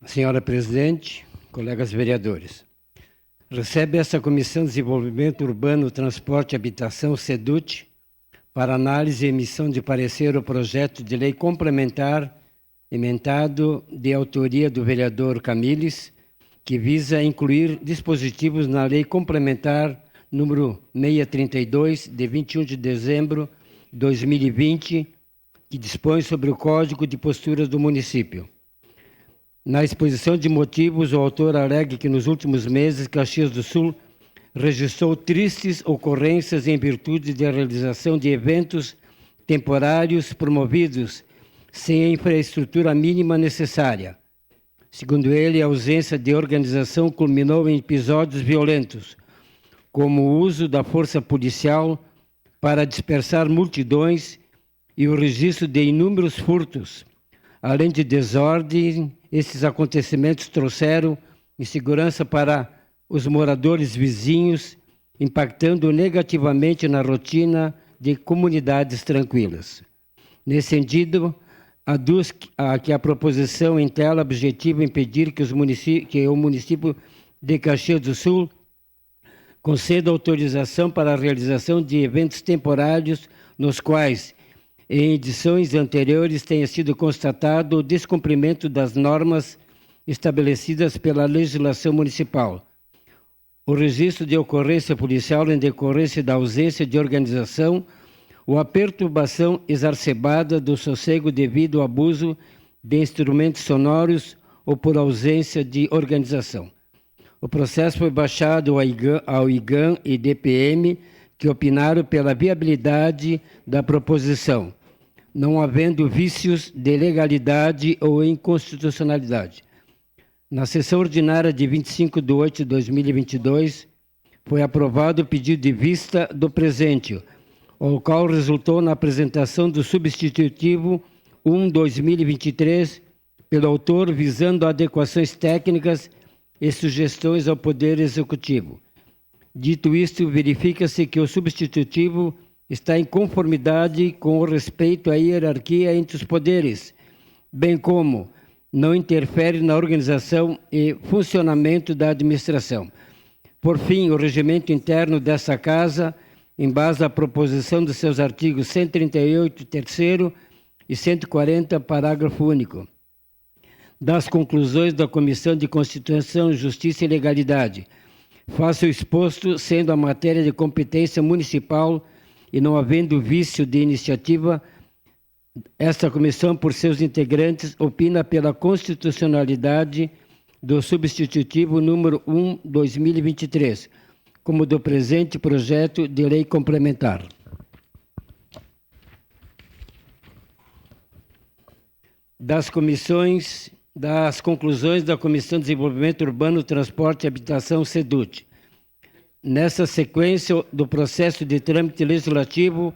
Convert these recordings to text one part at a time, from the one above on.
Senhora Presidente, colegas vereadores, recebe essa Comissão de Desenvolvimento Urbano, Transporte e Habitação, SEDUT, para análise e emissão de parecer o projeto de lei complementar emendado de autoria do vereador Camilles, que visa incluir dispositivos na lei complementar número 632, de 21 de dezembro de 2020, que dispõe sobre o Código de Posturas do município. Na exposição de motivos, o autor alega que nos últimos meses Caxias do Sul registrou tristes ocorrências em virtude da realização de eventos temporários promovidos sem a infraestrutura mínima necessária. Segundo ele, a ausência de organização culminou em episódios violentos, como o uso da força policial para dispersar multidões e o registro de inúmeros furtos. Além de desordem, esses acontecimentos trouxeram insegurança para os moradores vizinhos, impactando negativamente na rotina de comunidades tranquilas. Nesse sentido, aduz que a proposição em tela objetiva impedir que o município de Caxias do Sul conceda autorização para a realização de eventos temporários nos quais, em edições anteriores, tenha sido constatado o descumprimento das normas estabelecidas pela legislação municipal. O registro de ocorrência policial em decorrência da ausência de organização ou a perturbação exacerbada do sossego devido ao abuso de instrumentos sonoros ou por ausência de organização. O processo foi baixado ao IGAM e DPM, que opinaram pela viabilidade da proposição, não havendo vícios de legalidade ou inconstitucionalidade. Na sessão ordinária de 25 de 8 de 2022, foi aprovado o pedido de vista do presente, o qual resultou na apresentação do substitutivo 1/2023 pelo autor, visando adequações técnicas e sugestões ao Poder Executivo. Dito isto, verifica-se que o substitutivo está em conformidade com o respeito à hierarquia entre os poderes, bem como não interfere na organização e funcionamento da administração. Por fim, o regimento interno dessa Casa, em base à proposição dos seus artigos 138, terceiro e 140, parágrafo único, das conclusões da Comissão de Constituição, Justiça e Legalidade, faça o exposto, sendo a matéria de competência municipal e não havendo vício de iniciativa, esta comissão, por seus integrantes, opina pela constitucionalidade do substitutivo número 1/2023, como do presente projeto de lei complementar. Das conclusões da Comissão de Desenvolvimento Urbano, Transporte e Habitação, SEDUT. Nessa sequência do processo de trâmite legislativo,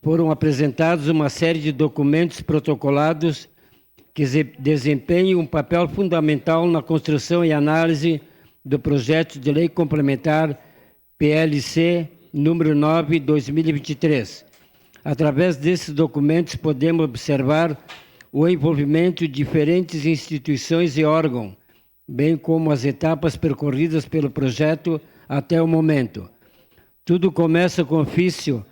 foram apresentados uma série de documentos protocolados que desempenham um papel fundamental na construção e análise do projeto de lei complementar PLC número 9/2023. Através desses documentos, podemos observar o envolvimento de diferentes instituições e órgãos, bem como as etapas percorridas pelo projeto até o momento. Tudo começa com ofício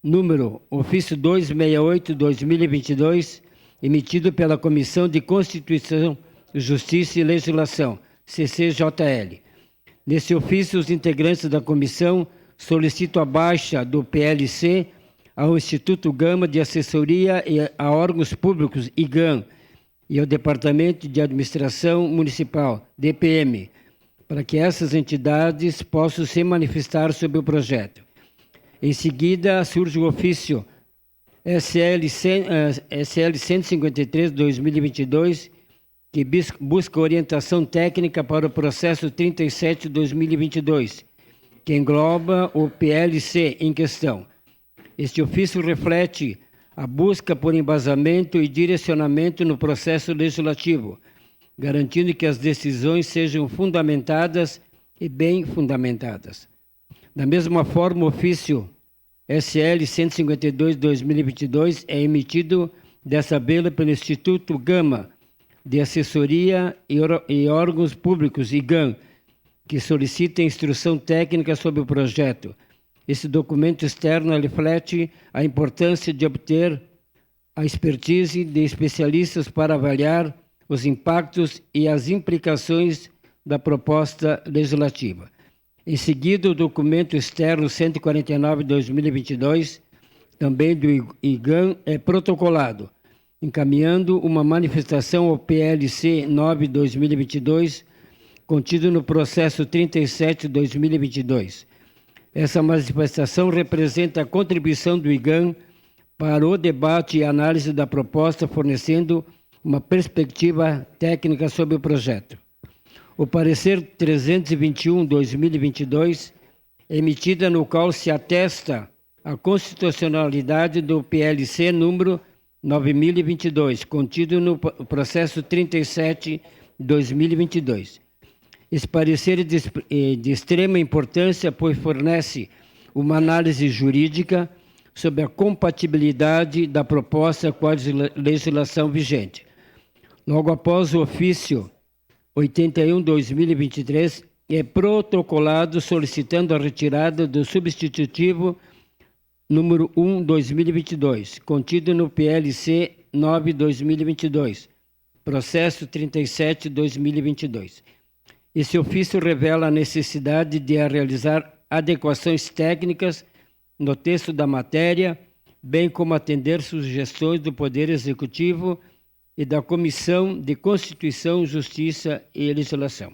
268/2022, emitido pela Comissão de Constituição, Justiça e Legislação, CCJL. Nesse ofício, os integrantes da comissão solicitam a baixa do PLC ao Instituto Gama de Assessoria e a órgãos públicos, IGAM, e ao Departamento de Administração Municipal, DPM, para que essas entidades possam se manifestar sobre o projeto. Em seguida, surge o ofício SL 153/2022, que busca orientação técnica para o processo 37/2022, que engloba o PLC em questão. Este ofício reflete a busca por embasamento e direcionamento no processo legislativo, garantindo que as decisões sejam fundamentadas e bem fundamentadas. Da mesma forma, o ofício SL 152/2022 é emitido dessa vez pelo Instituto Gama, de Assessoria e Órgãos Públicos, IGAM, que solicita instrução técnica sobre o projeto. Esse documento externo reflete a importância de obter a expertise de especialistas para avaliar os impactos e as implicações da proposta legislativa. Em seguida, o documento externo 149/2022, também do IGAM, é protocolado, encaminhando uma manifestação ao PLC 9/2022, contido no processo 37/2022. Essa manifestação representa a contribuição do IGAM para o debate e análise da proposta, fornecendo uma perspectiva técnica sobre o projeto. O parecer 321/2022, emitida no qual se atesta a constitucionalidade do PLC número 9022, contido no processo 37/2022. Esse parecer é de extrema importância, pois fornece uma análise jurídica sobre a compatibilidade da proposta com a legislação vigente. Logo após o ofício 81/2023, é protocolado solicitando a retirada do substitutivo número 1/2022, contido no PLC 9/2022, processo 37/2022. Esse ofício revela a necessidade de realizar adequações técnicas no texto da matéria, bem como atender sugestões do Poder Executivo e da Comissão de Constituição, Justiça e Legislação.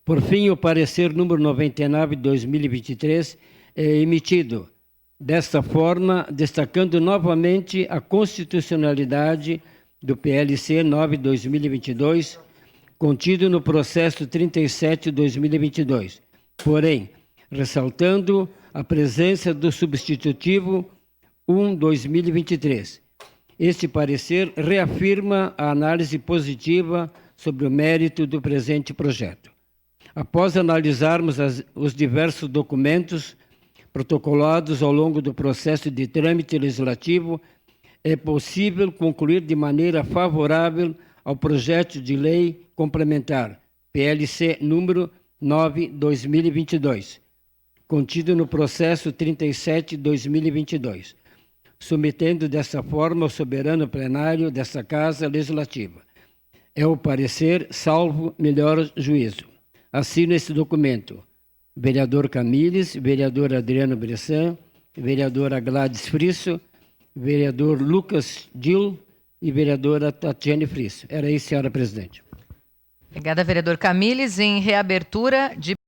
Por fim, o parecer número 99/2023 é emitido desta forma, destacando novamente a constitucionalidade do PLC 9/2022, contido no processo 37/2022, porém, ressaltando a presença do substitutivo 1/2023. Este parecer reafirma a análise positiva sobre o mérito do presente projeto. Após analisarmos os diversos documentos protocolados ao longo do processo de trâmite legislativo, é possível concluir de maneira favorável ao projeto de lei complementar, PLC número 9/2022, contido no processo 37/2022, submetendo dessa forma ao soberano plenário desta Casa Legislativa. É o parecer, salvo melhor juízo. Assino esse documento. Vereador Camilles, vereador Adriano Bressan, vereadora Gladys Frisso, vereador Lucas Dil e vereadora Tatiane Frisso. Era isso, senhora presidente. Obrigada, vereador Camilles. Em reabertura de